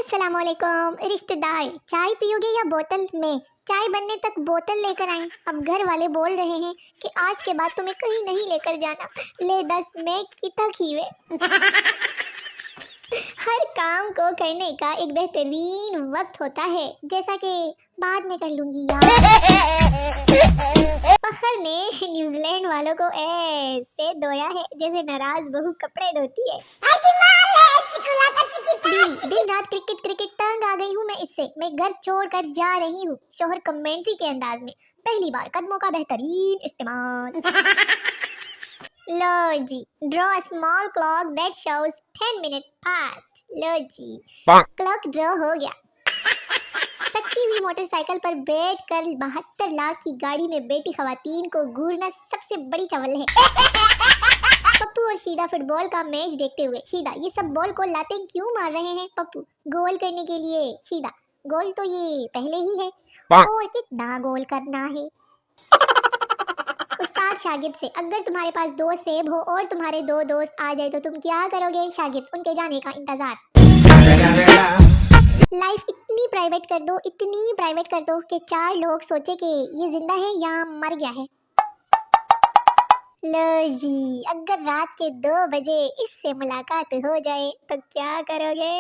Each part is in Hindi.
अस्सलामुअलैकुम रिश्तेदार, चाय पियोगे या बोतल में? चाय बनने तक बोतल लेकर आई। अब घर वाले बोल रहे हैं कि आज के बाद तुम्हें कहीं नहीं लेकर जाना। ले 10 में कितना खीवे। हर काम को करने का एक बेहतरीन वक्त होता है, जैसा कि बाद में कर लूंगी यार। फखर ने न्यूजीलैंड वालों को ऐसे धोया है जैसे नाराज बहू कपड़े धोती है। दिन रात क्रिकेट क्रिकेट तंग आ गई हूँ मैं इससे। मैं घर छोड़कर जा रही हूँ। शोहर कमेंट्री के अंदाज में, पहली बार कदमों का बेहतरीन इस्तेमाल। लो जी, draw a small clock that shows 10 minutes past। लो जी, क्लॉक ड्रॉ हो गया। तकी हुई मोटरसाइकिल पर बैठकर 72 लाख की गाड़ी में बैठी खवातीन को घूरना सबसे बड़ी चवल है। पप्पू और शीदा फुटबॉल का मैच देखते हुए, शीदा ये सब बॉल को लाते क्यों मार रहे हैं? पप्पू गोल करने के लिए। शीदा गोल तो ये पहले ही है, और कितना गोल करना है। उस्ताद शागिर्द से, अगर तुम्हारे पास 2 सेब हो और तुम्हारे 2 दोस्त आ जाए तो तुम क्या करोगे? शागिर्द उनके जाने का इंतजार। लाइफ इतनी प्राइवेट कर दो, इतनी प्राइवेट कर दो कि 4 लोग सोचे कि ये जिंदा है या मर गया है। लो जी, अगर रात के 2 बजे इससे मुलाकात हो जाए तो क्या करोगे?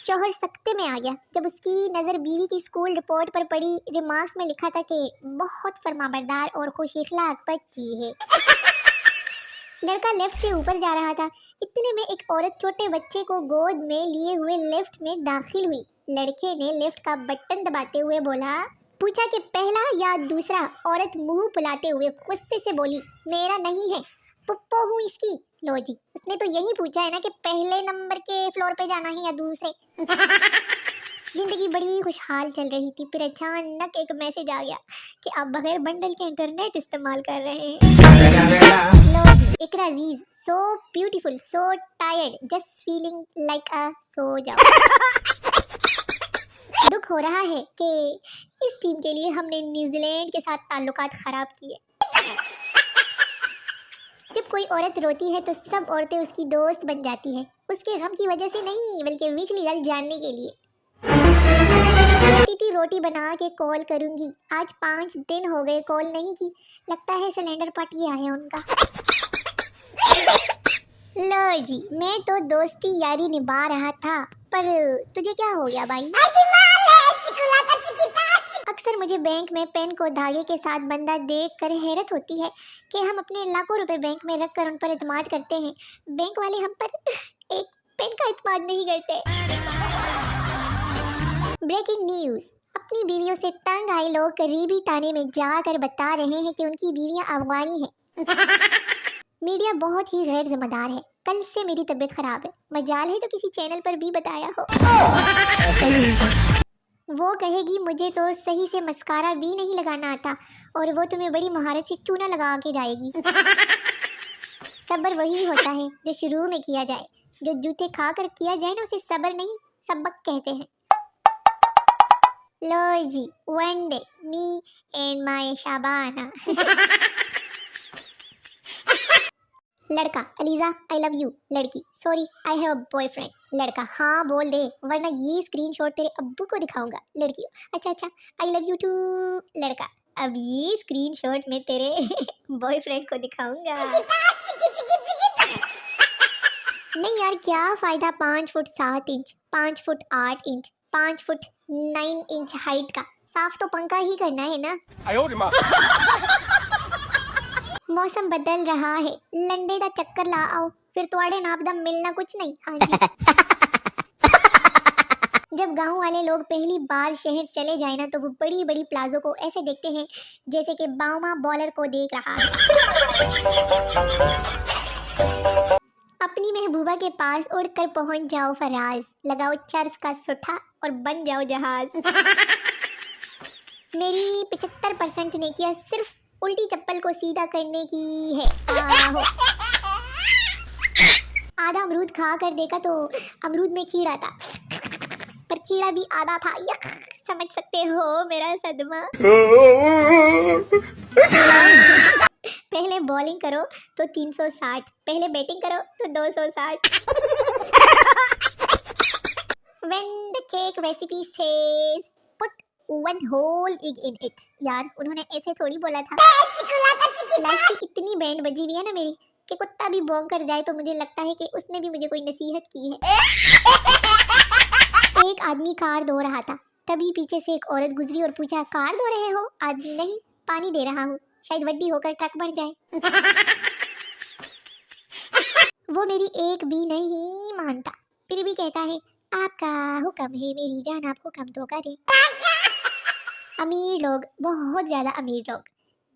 शोहर सख्ते में आ गया जब उसकी नज़र बीवी की स्कूल रिपोर्ट पर पड़ी। रिमार्क्स में लिखा था कि बहुत फरमाबरदार और खुश इखलाक बच्ची है। लड़का लेफ्ट से ऊपर जा रहा था, इतने में एक औरत छोटे बच्चे को गोद में लिए हुए लिफ्ट में दाखिल हुई। लड़के ने लिफ्ट का बटन दबाते हुए पूछा कि पहला या दूसरा? औरत मुंह फुलाते हुए गुस्से से बोली, मेरा नहीं है, पुप्पो हूँ इसकी। लो जी, उसने तो यही पूछा है ना कि पहले नंबर के फ्लोर पे जाना है या दूसरे। जिंदगी बड़ी खुशहाल चल रही थी, फिर अचानक एक मैसेज आ गया कि आप बगैर बंडल के इंटरनेट इस्तेमाल कर रहे हैं। लो जी, Iqra Aziz, so beautiful, so tired, just feeling like a सो जाओ। दुख हो रहा है कि इस टीम के लिए हमने न्यूजीलैंड के साथ ताल्लुकात खराब किए। जब कोई औरत रोती है तो सब औरतें उसकी दोस्त बन जाती है, उसके गम की वजह से नहीं बल्कि विचली गल जानने के लिए। कहती थी रोटी बना के कॉल करूंगी, आज 5 दिन हो गए कॉल नहीं की, लगता है सिलेंडर फट गया है उनका। लो जी, मैं तो दोस्ती यारी निभा रहा था, पर तुझे क्या हो गया भाई? अक्सर मुझे बैंक में पेन को धागे के साथ बंधा देखकर हैरत होती है कि हम अपने लाखों रुपए बैंक में रखकर उन पर एतमाद करते हैं, बैंक वाले हम पर एक पेन का एतमाद नहीं करते। ब्रेकिंग न्यूज, अपनी बीवियों से तंग आए लोग करीबी थाने में जाकर बता रहे हैं कि उनकी बीवियां अफगानी हैं। मीडिया बहुत ही गैर जिम्मेदार है। कल से मेरी तबीयत खराब है, मजाल है जो किसी चैनल पर भी बताया हो। वो कहेगी मुझे तो सही से मस्कारा भी नहीं लगाना आता, और वो तुम्हें बड़ी महारत से चूना लगा के जाएगी। सब्र वही होता है जो शुरू में किया जाए, जो जूते खा कर किया जाए ना उसे सब्र नहीं सबक कहते हैं। लो जी, one day me and my Shabana. लड़का, अलीजा आई लव यू। लड़की, sorry I have a boyfriend. लड़का, हाँ बोल दे वरना ये स्क्रीनशॉट तेरे अब्बू को दिखाऊंगा। लड़की, अच्छा आई लव यू टू। लड़का, अब ये स्क्रीनशॉट में तेरे बॉयफ्रेंड को दिखाऊंगा। नहीं यार, क्या फायदा 5 foot 7 inch, 5 foot 8 inch, 5 foot 9 inch height का, साफ तो पंखा ही करना है ना। मौसम बदल रहा है, लंडे दा चक्कर ला आओ, फिर तुम्हारे नाप दा मिलना कुछ नहीं। हाँ जी। जब गांव वाले लोग पहली बार शहर चले जाए ना तो वो बड़ी बड़ी प्लाजो को ऐसे देखते हैं जैसे कि बाउमा बॉलर को देख रहा है। अपनी महबूबा के पास उड़कर पहुंच जाओ फराज, लगाओ चर्च का सुठा और बन जाओ जहाज। मेरी 75% नेकियां सिर्फ उल्टी चप्पल को सीधा करने की है। आधा अमरूद खा कर देखा तो अमरूद में कीड़ा था, पर कीड़ा भी आधा था। यक, समझ सकते हो मेरा सदमा। पहले बॉलिंग करो तो 360, पहले बैटिंग करो तो 260। एक recipe says put one whole egg in it. यार उन्होंने ऐसे थोड़ी बोला था। लाइफ की इतनी बैंड बजी हुई है ना मेरी कि कुत्ता भी भौंक कर जाए तो मुझे लगता है कि उसने भी मुझे कोई नसीहत की है। एक आदमी कार धो रहा था, तभी पीछे से एक औरत गुजरी और पूछा, कार धो रहे हो? आदमी, नहीं, पानी दे रहा हूँ, शायद वड्डी होकर ट्रक भर जाए। वो मेरी एक भी नहीं मानता, फिर भी कहता है, आपका हुक्म है मेरी जान, आप हुक्म तो करें। अमीर लोग, बहुत ज्यादा अमीर लोग,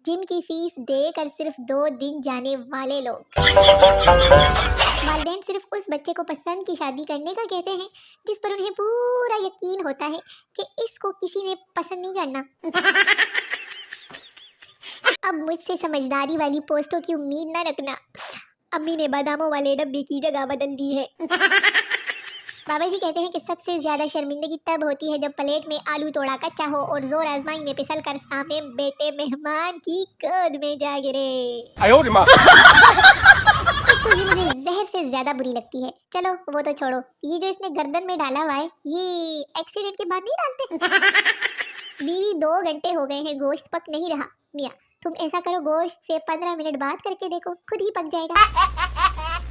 जिनकी फीस देकर सिर्फ 2 दिन जाने वाले लोग। वालिदैन सिर्फ उस बच्चे को पसंद की शादी करने का कहते हैं जिस पर उन्हें पूरा यकीन होता है कि इसको किसी ने पसंद नहीं करना। अब मुझसे समझदारी वाली पोस्टों की उम्मीद ना रखना, अम्मी ने बादामों वाले डब्बे की जगह बदल दी है। बाबा जी कहते हैं कि सबसे ज्यादा शर्मिंदगी तब होती है जब प्लेट में आलू तोड़ा कच्चा हो और जोर आजमाई में फिसल कर सामने बेटे मेहमान की गोद में जा गिरे। तो ये मुझे जहर से ज्यादा बुरी लगती है। चलो वो तो छोड़ो, ये जो इसने गर्दन में डाला हुआ है ये एक्सीडेंट के बाद नहीं डालते। बीवी 2 घंटे हो गए हैं, गोश्त पक नहीं रहा। मियाँ तुम ऐसा करो, गोश्त से 15 मिनट बात करके देखो, खुद ही पक जाएगा।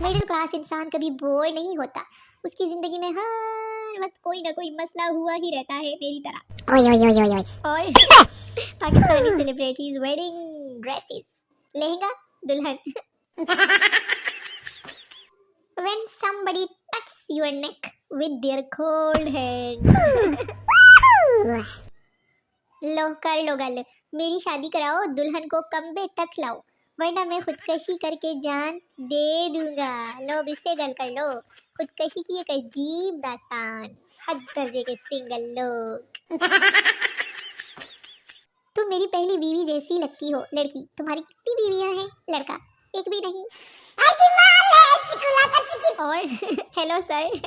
मिडिल क्लास इंसान कभी बोर नहीं होता, उसकी जिंदगी में हर वक्त कोई ना कोई मसला हुआ ही रहता है मेरी तरह। ओय ओय ओय ओय। और Pakistani celebrities wedding dresses, lehenga दुल्हन। When somebody touches your neck with their cold hands। लो कर लो गल, मेरी शादी कराओ, दुल्हन को कंबे तक लाओ, वरना मैं खुदकशी करके जान दे दूंगा। लो इससे गल कर लो। खुदकशी की एक अजीब दास्तान, हद दर्जे के सिंगल लोग। तुम मेरी पहली बीवी जैसी लगती हो। लड़की, तुम्हारी कितनी बीवियां हैं? लड़का, एक भी नहीं। और हेलो सर।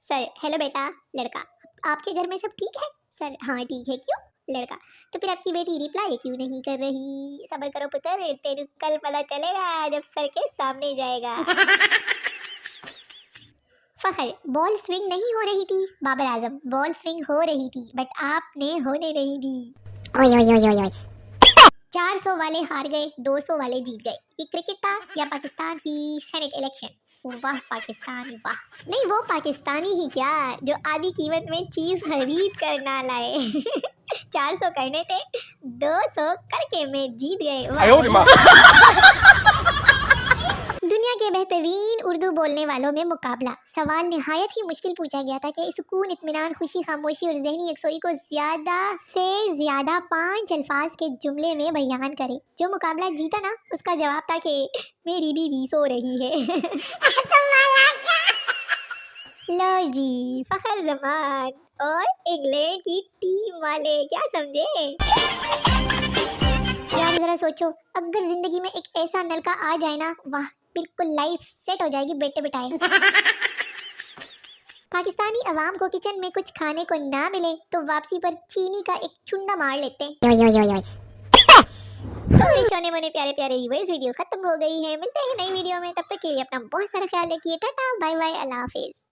सर हेलो बेटा। लड़का, आपके घर में सब ठीक है? सर हाँ ठीक है। क्यों? लड़का, तो फिर आपकी बेटी रिप्लाई क्यों नहीं कर रही? सब्र करो पुत्र, तेरे कल पता चलेगा जब सर के सामने जाएगा। फखर, बॉल स्विंग नहीं हो रही थी। बाबर आजम, बॉल स्विंग हो रही थी बट आपने होने नहीं दी। ओय ओय ओय ओय। 400 वाले हार गए, 200 वाले जीत गए। ये क्रिकेट था या पाकिस्तान की सेनेट इलेक्शन? वाह पाकिस्तान वाह। नहीं, वो पाकिस्तानी ही क्या जो आधी कीमत में चीज खरीद कर ना लाए। 400 करने थे, 200 करके मैं जीत गए। दुनिया के बेहतरीन उर्दू बोलने वालों में मुकाबला। सवाल निहायत ही मुश्किल पूछा गया था कि सुकून, इत्मीनान, खुशी, खामोशी और जहनी यकसोई को ज्यादा से ज्यादा 5 अल्फाज के जुमले में बयान करे। जो मुकाबला जीता ना, उसका जवाब था कि मेरी बीवी सो रही है। लो जी, फखर जमान और इंग्लैंड की टीम वाले क्या समझे? यार जरा सोचो, अगर जिंदगी में एक ऐसा नलका आ जाए ना, वाह, बिल्कुल लाइफ सेट हो जाएगी बेटे बेटाए। पाकिस्तानी अवाम को किचन में कुछ खाने को ना मिले तो वापसी पर चीनी का एक चुंडा मार लेते हैं। तो सोने मोने प्यारे प्यारे व्यूअर्स, वीडियो खत्म हो गई है। मिलते हैं नई वीडियो में, तब तक के लिए अपना बहुत सारा ख्याल रखिए। टाटा बाय बाय, अल्लाह हाफिज।